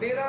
13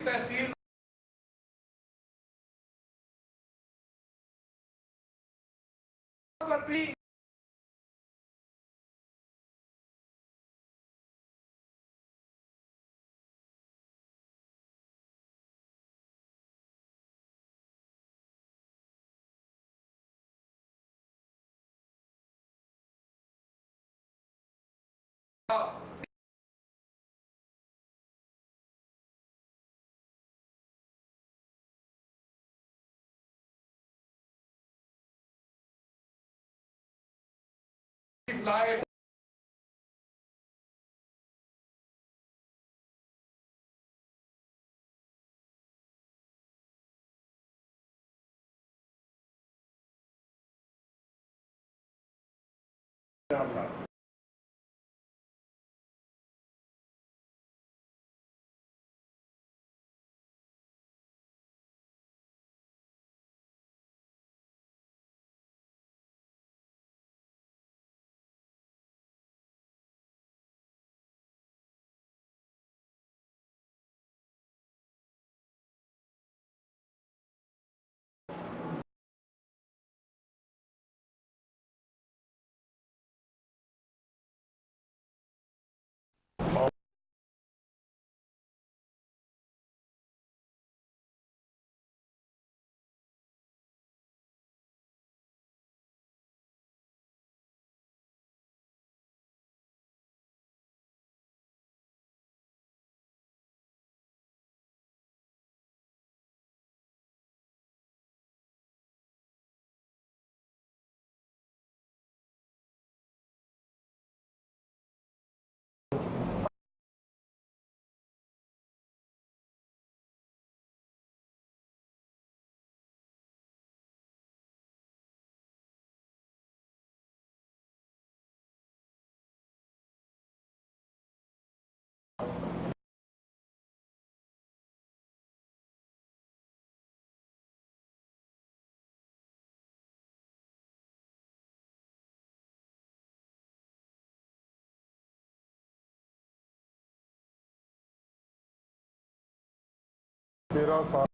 تحصیل پر بھی لائے تیرہ سال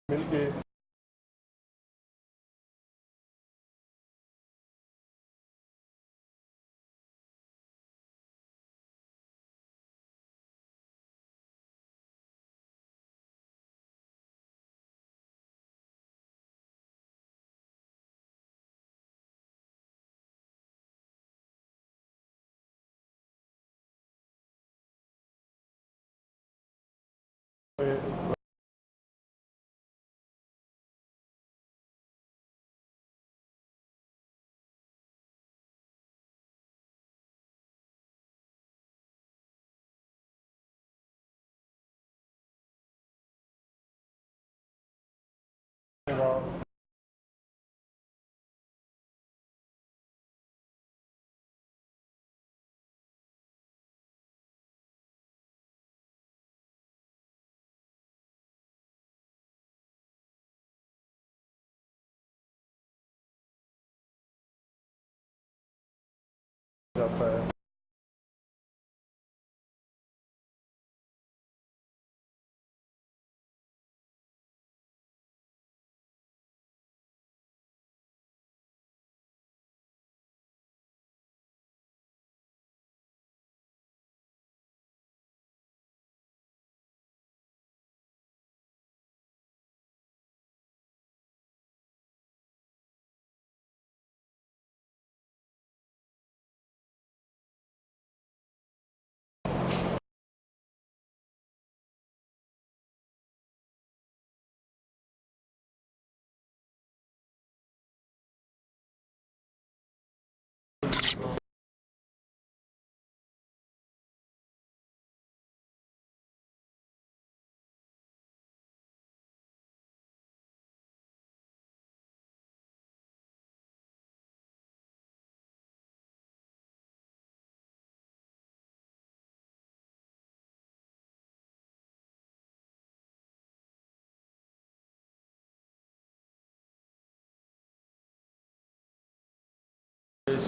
مل کے جاتا ہے اس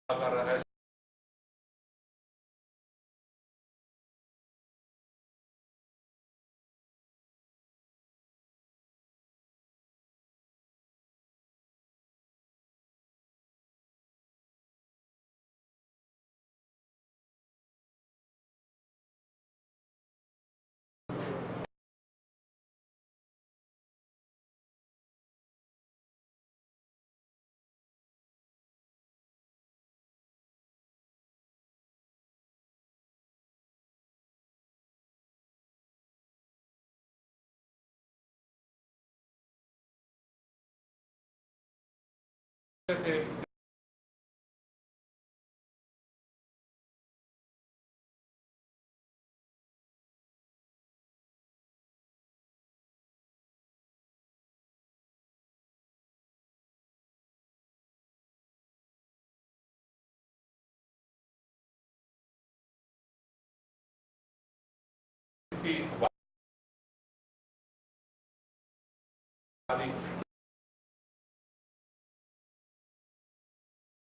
کر رہا ہے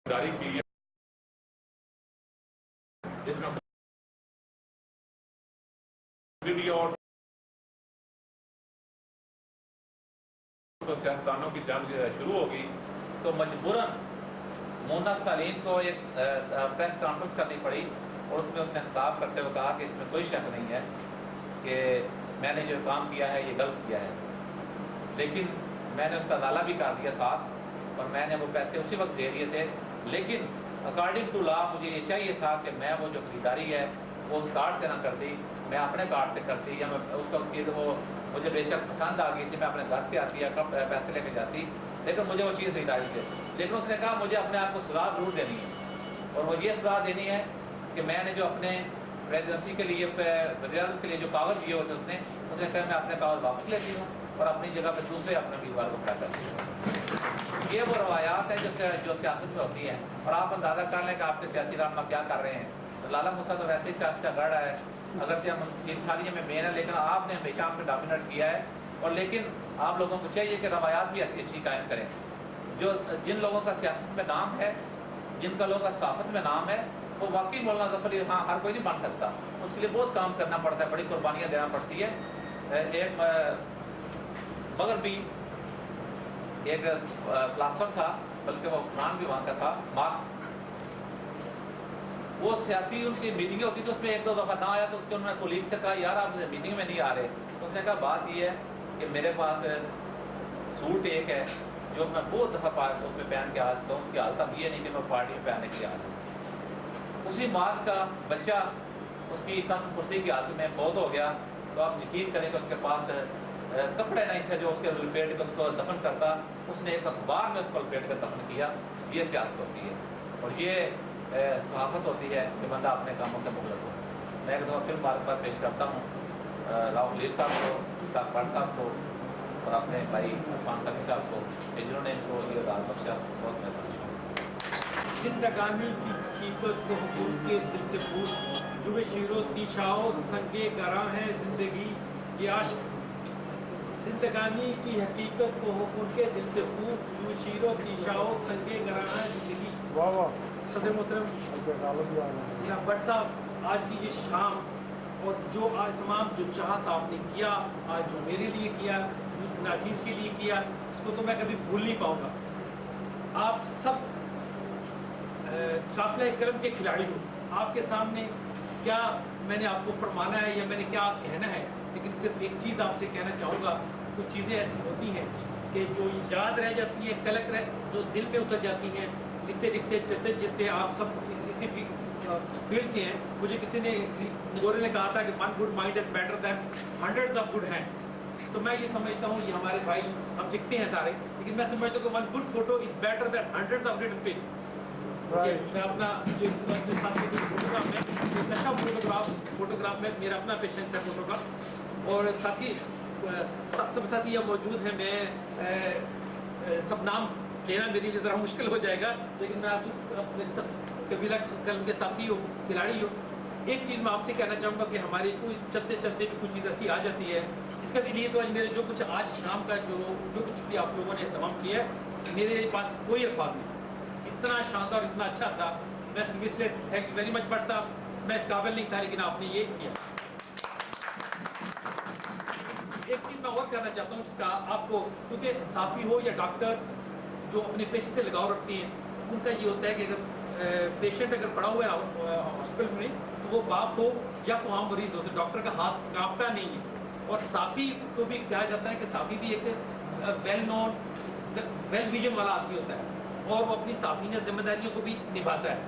جاری کی ہے جس میں اور سیاستدانوں کی جنگ شروع ہوگی تو مجبوراً مونا سالین کو ایک پریس کانفرنس کرنی پڑی اور اس میں اس نے خطاب کرتے ہوئے کہا کہ اس میں کوئی شک نہیں ہے کہ میں نے جو کام کیا ہے یہ غلط کیا ہے، لیکن میں نے اس کا ازالہ بھی کر دیا تھا اور میں نے وہ پیسے اسی وقت دے دیے تھے، لیکن اکارڈنگ ٹو لا مجھے یہ چاہیے تھا کہ میں وہ جو خریداری ہے وہ اس کارڈ سے نہ کرتی، میں اپنے کارڈ سے کرتی، یا میں اس وقت کی وہ مجھے بے شک پسند آ گئی تھی، میں اپنے گھر سے آتی یا کب پیسے لے کے جاتی، لیکن مجھے وہ چیز نہیں لائی تھی، لیکن اس نے کہا مجھے اپنے آپ کو سزا ضرور دینی ہے، اور وہ یہ سزا دینی ہے کہ میں نے جو اپنے پریزیڈنسی کے لیے وزیر اعظم کے لیے جو کاغذ دیے ہوتے اس نے کہا میں اپنے کاغذ واپس لیتی ہوں اور اپنی جگہ پہ دوسرے اپنے امیدوار کو کھڑا کرتی ہوں۔ یہ وہ روایات ہیں جو سیاست میں ہوتی ہیں، اور آپ اندازہ کر لیں کہ آپ کے سیاسی رہنما کیا کر رہے ہیں۔ تو لالا موسیٰ تو ویسے ہی سیاست کا گڑھ ہے، اگرچہ ہم خالی میں مین ہے، لیکن آپ نے ہمیشہ ہم کو ڈومینیٹ کیا ہے، اور لیکن آپ لوگوں کو چاہیے کہ روایات بھی اچھی قائم کریں۔ جن لوگوں کا سیاست میں نام ہے، جن کا لوگوں کا صحافت میں نام ہے، وہ واقعی مولانا ظفر ہاں ہر کوئی نہیں بن سکتا، اس کے لیے بہت کام کرنا پڑتا ہے، بڑی قربانیاں دینا پڑتی ہے۔ ایک مگر بھی ایک فلاسفر تھا، بلکہ وہ حکمران بھی وہاں کا تھا، مارکس، وہ سیاسی ان کی میٹنگیں ہوتی تو اس میں ایک دو دفعہ نہ آیا تو اس کے انہوں نے کولیگ سے کہا یار آپ میٹنگ میں نہیں آ رہے، تو اس نے کہا بات یہ ہے کہ میرے پاس سوٹ ایک ہے جو میں بہت دفعہ اس میں پہن کے آ چکا ہوں، اس کی حالت اب یہ نہیں کہ میں پارٹی میں پہننے کے لیے آ جاؤں۔ اسی مارکس کا بچہ اس کی تخت کرسی کی حالت میں فوت ہو گیا، تو آپ یقین کریں کہ اس کے پاس کپڑے نہیں تھے جو اس کے لپیٹ کے اس کو دفن کرتا، اس نے ایک اخبار میں اس کو لپیٹ کر دفن کیا. یہ سیاست ہوتی ہے اور یہ صحافت ہوتی ہے کہ بندہ اپنے کاموں سے مخلص ہو. میں ایک دفعہ پھر مبارکباد پیش کرتا ہوں راؤ خلیل صاحب کو، شاہ بٹ صاحب کو اور اپنے بھائی عرفان تقی صاحب کو کہ جنہوں نے ان کو یہ دار بخشا. بہت مہربانی. زندگانی کی حقیقت کو حقوق کے دل سے پوچھ، جو شیرو تیشاؤ سنگے گراں ہے زندگی یہ عشق. زندگانی کی حقیقت کو حقوق کے دل سے پوچھ، جو شیرو تیشاؤ سنگے گراں ہے زندگی. واہ واہ. صدر محترم جناب بٹ صاحب، آج کی یہ شام اور جو آج تمام جو چاہت آپ نے کیا، آج جو میرے لیے کیا، جو ناچیز کے لیے کیا، اس کو تو میں کبھی بھول نہیں پاؤں گا. آپ سب قافلہ کرم کے کھلاڑی ہو. آپ کے سامنے کیا میں نے آپ کو فرمانا ہے یا میں نے کیا کہنا ہے، لیکن صرف ایک چیز آپ سے کہنا چاہوں گا. کچھ چیزیں ایسی ہوتی ہیں کہ جو یاد رہ جاتی ہیں، کلک جو دل پہ اتر جاتی ہیں. لکھتے لکھتے چلتے چلتے آپ سب اسی فیلڈ کے ہیں. مجھے کسی نے گورے نے کہا تھا کہ 1 good mind is better than hundreds of good hands. تو میں یہ سمجھتا ہوں یہ ہمارے بھائی ہم لکھتے ہیں سارے، لیکن میں سمجھتا ہوں کہ 1 good photo is better than hundreds of little pages. میں اپنا جو فوٹوگراف ہے ایک اچھا فوٹوگراف میں میرا اپنا پیشنٹ ہے فوٹو کا. اور ساتھی سب ساتھی یہ موجود ہیں. میں سب نام لینا میرے لیے ذرا مشکل ہو جائے گا، لیکن میں آپ اپنے قبیلہ قلم کے ساتھی ہوں، کھلاڑی ہوں. ایک چیز میں آپ سے کہنا چاہوں گا کہ ہماری کوئی چلتے چلتے بھی کچھ چیز ایسی آ جاتی ہے. اس کا لیے تو میرے جو کچھ آج شام کا جو کچھ بھی آپ لوگوں نے اہتمام کیا ہے، میرے پاس کوئی الفاظ نہیں. اتنا شاندار، اتنا اچھا تھا. میں اس لیے thank you very much but صاحب. میں اس قابل نہیں تھا لیکن آپ نے یہ کیا. ایک چیز میں اور کہنا چاہتا ہوں جس کا آپ کو، کیونکہ صحافی ہو یا ڈاکٹر جو اپنے پیشے سے لگاؤ رکھتے ہیں، ان کا یہ ہوتا ہے کہ اگر پیشنٹ اگر پڑا ہوا ہے ہاسپٹل میں تو وہ باپ ہو یا کوئی عام مریض ہو تو ڈاکٹر کا ہاتھ کانپتا نہیں ہے. اور صحافی کو بھی کہا جاتا ہے کہ صحافی بھی ایک ویل نون ویل ویژن والا آدمی ہوتا ہے اور وہ اپنی صحافیت ذمہ داریوں کو بھی نبھاتا ہے.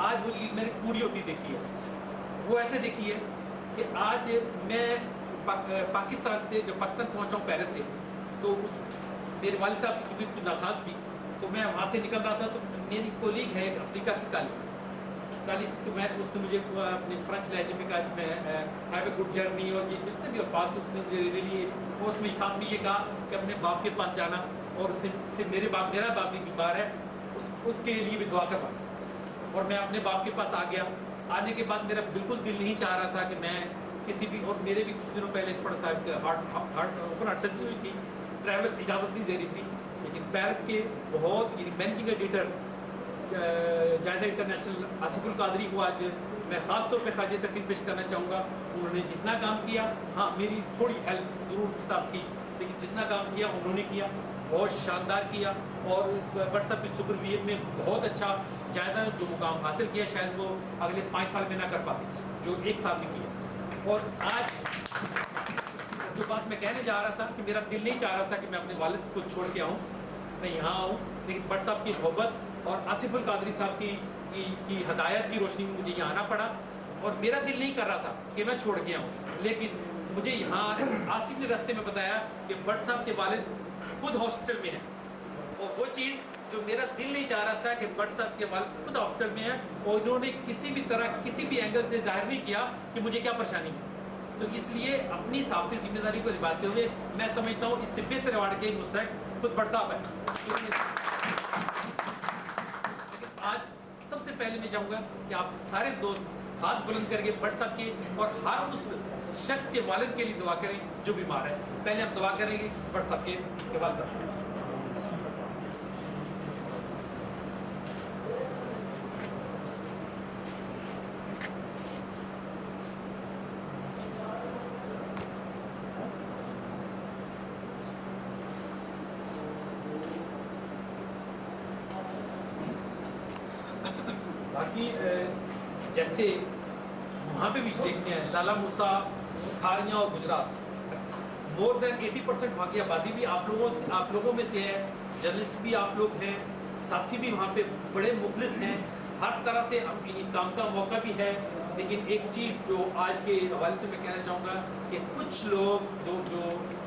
آج وہ چیز میں نے پوری ہوتی دیکھی ہے. وہ ایسے دیکھی ہے کہ آج میں پاکستان سے جب پاکستان پہنچا ہوں پیرس سے، تو میرے والد صاحب کی طبیعت کچھ ناساز تھی، تو میں وہاں سے نکل رہا تھا تو میری کولیگ ہے ایک افریقہ کی کالی، تو میں اس نے مجھے اپنے فرینچ لہجے میں کہا کہ میں ہیو اے گڈ جرنی اور یہ جتنے بھی الفاظ اس نے مجھے لیے. اور اس میں ساتھ بھی یہ کہا کہ اپنے باپ کے پاس جانا اور میرا باپ بھی بیمار ہے، اس کے لیے بھی دعا کروا. اور میں اپنے باپ کے پاس آ گیا. آنے کے بعد میرا بالکل دل نہیں چاہ رہا تھا کہ میں کسی بھی، اور میرے بھی کچھ دنوں پہلے پڑھ صاحب اوپن ہارٹ سرجری ہوئی تھی، ٹریول اجازت نہیں دے رہی تھی. لیکن پیرس کے بہت مینیجنگ ایڈیٹر جائزہ انٹرنیشنل آصف القادری کو آج میں خاص طور پہ خراج تحسین پیش کرنا چاہوں گا. انہوں نے جتنا کام کیا، ہاں میری تھوڑی ہیلپ ضرور کتاب کی، لیکن جتنا کام کیا انہوں نے کیا، بہت شاندار کیا. اور بٹ صاحب کی سپرویژن میں بہت اچھا جائزہ جو مقام حاصل کیا شاید وہ اگلے 5 سال میں نہ کر پاتے جو 1 سال میں کیا. اور آج جو بات میں کہنے جا رہا تھا کہ میرا دل نہیں چاہ رہا تھا کہ میں اپنے والد کو چھوڑ کے آؤں، میں یہاں آؤں، لیکن بٹ صاحب کی محبت اور آصف القادری صاحب کی ہدایت کی روشنی میں مجھے یہاں آنا پڑا. اور میرا دل نہیں کر رہا تھا کہ میں چھوڑ کے آؤں، لیکن مجھے یہاں آصف نے راستے میں بتایا کہ بٹ صاحب کے والد خود ہاسپٹل میں ہیں. اور وہ چیز جو میرا دل نہیں چاہ رہا تھا کہ بٹ صاحب کے والد خود ہاسپٹل میں ہیں اور انہوں نے کسی بھی طرح کسی بھی اینگل سے ظاہر نہیں کیا کہ مجھے کیا پریشانی ہے. تو اس لیے اپنی صحافتی ذمہ داری کو نبھاتے ہوئے میں سمجھتا ہوں اس سے بہتر ایوارڈ کے مستحق خود بٹ صاحب ہے. لیکن آج سب سے پہلے میں چاہوں گا کہ آپ سارے دوست ہاتھ بلند کر کے بٹ صاحب کے اور ہر اس شخص کے والد کے لیے دعا کریں جو بیمار ہے. پہلے ہم دعا کریں گے بٹ صاحب کے والد. باقی جیسے وہاں پہ بھی دیکھتے ہیں لالا موسیٰ، کھاریاں اور گجرات، مور دین 80% وہاں کی آبادی بھی آپ لوگوں میں سے ہے. جرنلسٹ بھی آپ لوگ ہیں، ساتھی بھی وہاں پہ بڑے مخلص ہیں، ہر طرح سے کام کا موقع بھی ہے. لیکن ایک چیز جو آج کے حوالے سے میں کہنا چاہوں گا کہ کچھ لوگ جو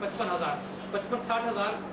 55,000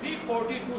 342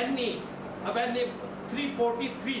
NA 343,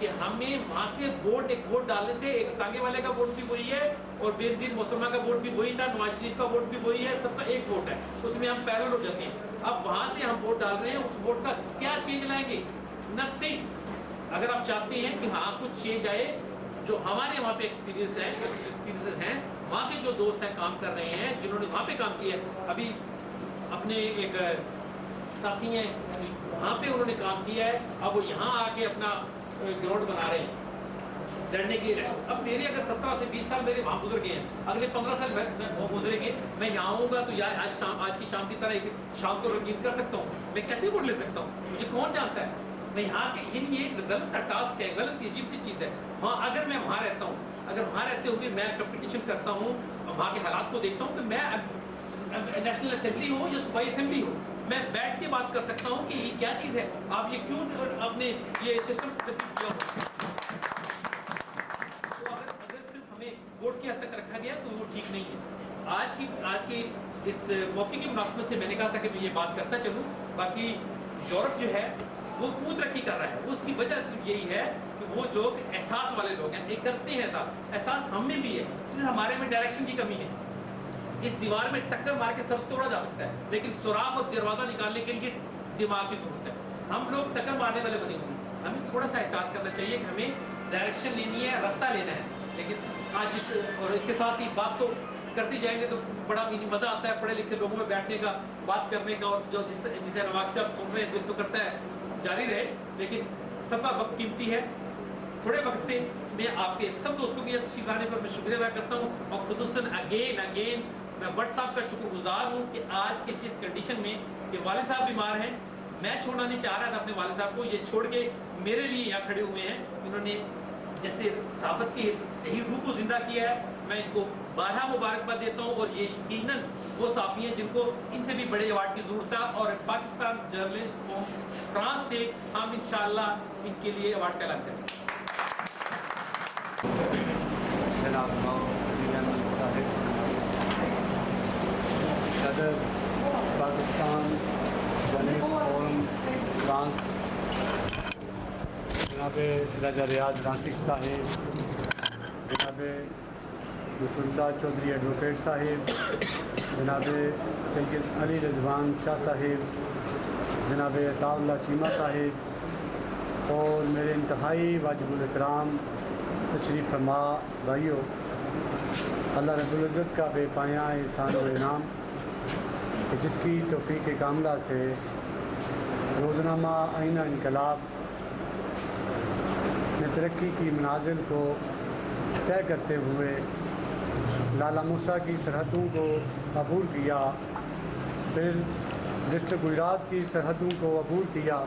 کہ ہمیں وہاں سے ووٹ ایک ووٹ ڈالنے سے ایک ٹانگے والے کا ووٹ بھی وہی ہے اور بے نظیر محترمہ کا ووٹ بھی وہی تھا, نواز شریف کا ووٹ بھی وہی ہے, سب کا ایک ووٹ ہے, اس میں ہم پیرل ہو جاتے ہیں. اب وہاں سے ہم ووٹ ڈال رہے ہیں, اس ووٹ کا کیا چینج لائیں گے؟ نتھنگ. اگر آپ چاہتے ہیں کہ ہاں کچھ چینج آئے, جو ہمارے وہاں پہ ایکسپیرینس ہیں, وہاں کے جو دوست ہیں کام کر رہے ہیں, جنہوں نے وہاں پہ کام کیا ہے, ابھی اپنے ایک ساتھی ہیں وہاں پہ انہوں نے کام کیا ہے, اب وہ یہاں آ کے اپنا گراؤنڈ بنا رہے ہیں لڑنے کے لیے. اب میرے اگر 17 سے 20 سال میرے وہاں گزر گئے ہیں, اگلے 15 سال وہ گزریں گے, میں یہاں آؤں گا تو آج کی شام کی طرح ایک شام کو رنگین کر سکتا ہوں, میں کیسے ووٹ لے سکتا ہوں؟ مجھے کون جانتا ہے؟ میں یہاں کے یہ غلط سا ٹاسک ہے, غلط عجیب سی چیز ہے. ہاں اگر میں وہاں رہتا ہوں, اگر وہاں رہتے ہوئے میں کمپٹیشن کرتا ہوں, وہاں کے حالات کو دیکھتا ہوں, کہ میں نیشنل اسمبلی ہو یا صوبائی اسمبلی ہو, میں بیٹھ کے بات کر سکتا ہوں کہ یہ کیا چیز ہے, آپ یہ کیوں اپنے یہ سسٹم کیا ہو. تو اگر صرف ہمیں ووٹ کی حد تک رکھا گیا تو وہ ٹھیک نہیں ہے. آج کی اس موقع کی مناسبت سے میں نے کہا تھا کہ میں یہ بات کرتا چلوں. باقی یورپ جو ہے وہ خوب ترقی کر رہا ہے, اس کی وجہ صرف یہی ہے کہ وہ لوگ احساس والے لوگ ہیں, ایک کرتے ہیں احساس ہم میں بھی ہے, صرف ہمارے میں ڈائریکشن کی کمی ہے. اس دیوار میں ٹکر مار کے سب توڑا جا سکتا ہے, لیکن سوراخ اور دروازہ نکالنے کے لیے دماغ کی ضرورت ہے. ہم لوگ ٹکر مارنے والے بنے ہوئے ہیں, ہمیں تھوڑا سا احساس کرنا چاہیے کہ ہمیں ڈائریکشن لینی ہے, راستہ لینا ہے. لیکن آج اور اس کے ساتھ ہی بات تو کرتے جائیں گے تو بڑا مزہ آتا ہے پڑھے لکھے لوگوں میں بیٹھنے کا, بات کرنے کا, اور جو جسے نواز صاحب سن رہے ہیں دل تو کرتا ہے جاری رہے, لیکن سب کا وقت قیمتی ہے. تھوڑے وقت سے میں آپ کے سب دوستوں کی تشریف لانے پر میں شکریہ ادا کرتا ہوں, اور خصوصاً اگین میں بٹ صاحب کا شکر گزار ہوں کہ آج کے جس کنڈیشن میں کہ والد صاحب بیمار ہیں, میں چھوڑنا نہیں چاہ رہا تھا اپنے والد صاحب کو, یہ چھوڑ کے میرے لیے یہاں کھڑے ہوئے ہیں. انہوں نے جیسے صحافت کی صحیح روح کو زندہ کیا ہے, میں ان کو بارہا مبارکباد دیتا ہوں. اور یہ یقیناً وہ صحافی ہیں جن کو ان سے بھی بڑے ایوارڈ کی ضرورت ہے, اور پاکستان جرنلسٹ قوم فرانس سے ہم انشاءاللہ ان کے لیے ایوارڈ کا اعلان کریں گے. جناب صاحب صدر پاکستان جرنلسٹ فورم فرانس, جناب راجہ ریاض ناسک صاحب, جناب سلطان چودھری ایڈوکیٹ صاحب, جناب سید علی رضوان شاہ صاحب, جناب عطا اللہ چیمہ صاحب, اور میرے انتہائی واجب الاحترام تشریف فرما بھائیوں, اللہ رب العزت کا بے پایاں احسان و انعام کہ جس کی توفیق کاملہ سے روزنامہ آئینہ انقلاب نے ترقی کی منازل کو طے کرتے ہوئے لالا موسیٰ کی سرحدوں کو عبور کیا, پھر ڈسٹرکٹ گجرات کی سرحدوں کو عبور کیا,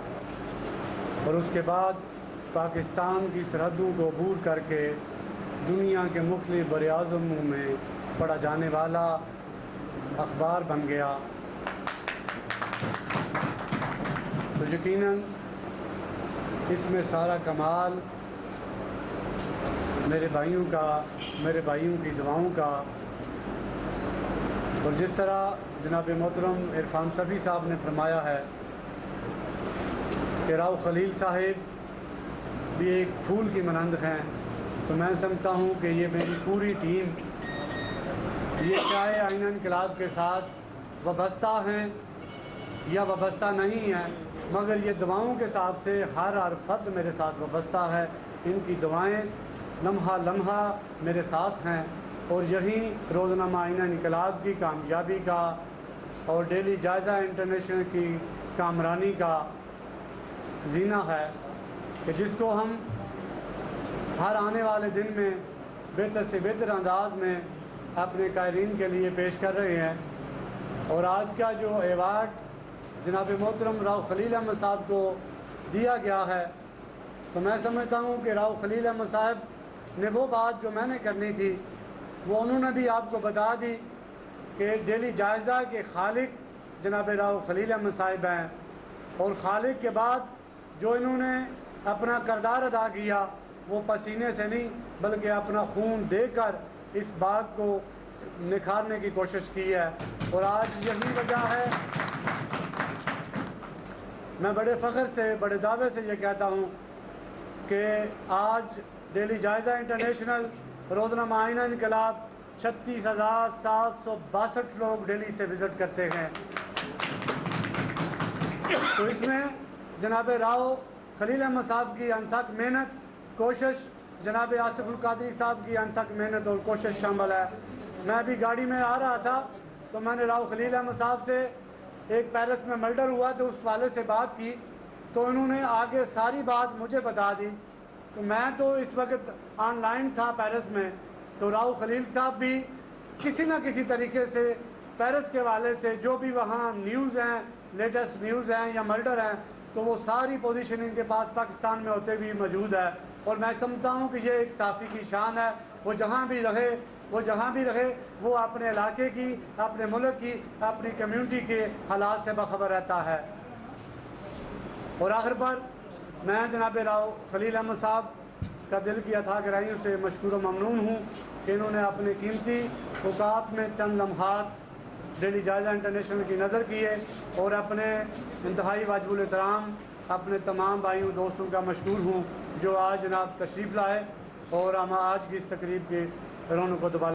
اور اس کے بعد پاکستان کی سرحدوں کو عبور کر کے دنیا کے مختلف براعظموں میں پڑھا جانے والا اخبار بن گیا. تو یقیناً اس میں سارا کمال میرے بھائیوں کی دعاؤں کا, اور جس طرح جناب محترم عرفان صفی صاحب نے فرمایا ہے کہ راؤ خلیل صاحب بھی ایک پھول کی مانند ہیں, تو میں سمجھتا ہوں کہ یہ میری پوری ٹیم یہ چاہے آئینہ انقلاب کے ساتھ وابستہ ہیں یا وابستہ نہیں ہیں, مگر یہ دعاؤں کے حساب سے ہر فرد میرے ساتھ وابستہ ہے. ان کی دعائیں لمحہ لمحہ میرے ساتھ ہیں, اور یہی روزنامہ آئینہ انقلاب کی کامیابی کا اور ڈیلی جائزہ انٹرنیشنل کی کامرانی کا زینہ ہے, کہ جس کو ہم ہر آنے والے دن میں بہتر سے بہتر انداز میں اپنے قائرین کے لیے پیش کر رہے ہیں. اور آج کا جو ایوارڈ جناب محترم راؤ خلیل احمد صاحب کو دیا گیا ہے, تو میں سمجھتا ہوں کہ راؤ خلیل احمد صاحب نے وہ بات جو میں نے کرنی تھی وہ انہوں نے بھی آپ کو بتا دی کہ ڈیلی جائزہ کے خالق جناب راؤ خلیل احمد صاحب ہیں, اور خالق کے بعد جو انہوں نے اپنا کردار ادا کیا وہ پسینے سے نہیں بلکہ اپنا خون دے کر اس بات کو نکھارنے کی کوشش کی ہے. اور آج یہی وجہ ہے, میں بڑے فخر سے بڑے دعوے سے یہ کہتا ہوں کہ آج ڈیلی جائزہ انٹرنیشنل روزنامہ آئینہ انقلاب 36,762 لوگ ڈیلی سے وزٹ کرتے ہیں. تو اس میں جناب راؤ خلیل احمد صاحب کی انتھک محنت کوشش، جناب آصف القادری صاحب کی انتھک محنت اور کوشش شامل ہے. میں ابھی گاڑی میں آ رہا تھا تو میں نے راؤ خلیل احمد صاحب سے ایک پیرس میں مرڈر ہوا تو اس والے سے بات کی تو انہوں نے آگے ساری بات مجھے بتا دی. تو میں تو اس وقت آن لائن تھا پیرس میں، تو راؤ خلیل صاحب بھی کسی نہ کسی طریقے سے پیرس کے والے سے جو بھی وہاں نیوز ہیں، لیٹسٹ نیوز ہیں یا مرڈر ہیں، تو وہ ساری پوزیشن ان کے پاس پاکستان میں ہوتے بھی موجود ہے. اور میں سمجھتا ہوں کہ یہ ایک صحافی کی شان ہے، وہ جہاں بھی رہے وہ اپنے علاقے کی، اپنے ملک کی، اپنی کمیونٹی کے حالات سے باخبر رہتا ہے. اور آخر پر میں جناب راؤ خلیل احمد صاحب کا دل کی اتھاہ گہرائیوں سے مشکور و ممنون ہوں کہ انہوں نے اپنے قیمتی اوقات میں چند لمحات ڈیلی جائزہ انٹرنیشنل کی نظر کیے اور اپنے انتہائی واجب الاحترام اپنے تمام بھائیوں دوستوں کا مشکور ہوں جو آج جناب تشریف لائے اور ہم آج کی اس تقریب کے رونق و دوبالہ